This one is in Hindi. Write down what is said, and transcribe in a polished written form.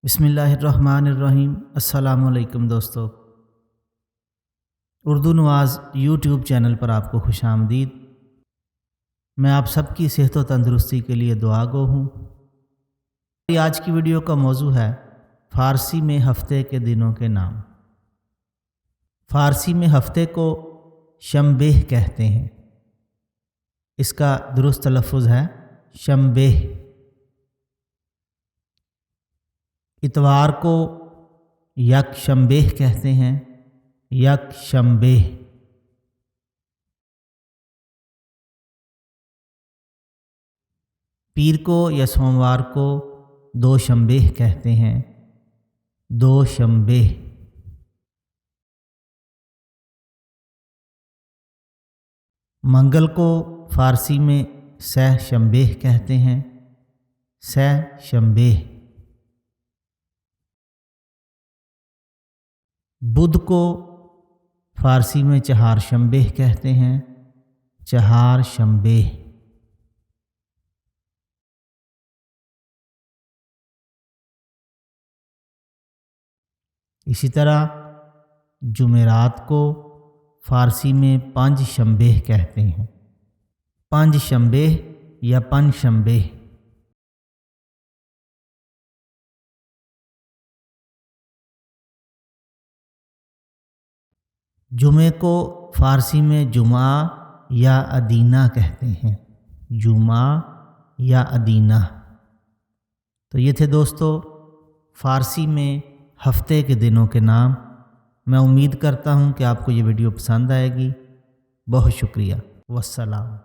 बिस्मिल्लाहिर्रहमानिर्रहीम। अस्सलामुअलैकुम दोस्तों, उर्दू नवाज़ यूट्यूब चैनल पर आपको खुशामदीद। मैं आप सबकी सेहत व तंदुरुस्ती के लिए दुआ गो हूँ। आज की वीडियो का मौजू है फ़ारसी में हफ्ते के दिनों के नाम। फ़ारसी में हफ्ते को शम्बेह कहते हैं। इसका दुरुस्त तलफ़्फ़ुज़ है शम्बेह। इतवार को यकशंबेह कहते हैं, यकशंबेह। पीर को या सोमवार को दोशंबेह कहते हैं, दोशंबेह। मंगल को फ़ारसी में सहशंबेह कहते हैं, सहशंबेह। बुध को फ़ारसी में चहारशंबेह कहते हैं, चहारशंबेह। इसी तरह जुमेरात को फ़ारसी में पंजशंबेह कहते हैं, पंजशंबेह या पंजशंबेह। जुमे को फ़ारसी में जुमा या अदीना कहते हैं, जुमा या अदीना। तो ये थे दोस्तों फ़ारसी में हफ्ते के दिनों के नाम। मैं उम्मीद करता हूँ कि आपको ये वीडियो पसंद आएगी। बहुत शुक्रिया। वस्सलाम।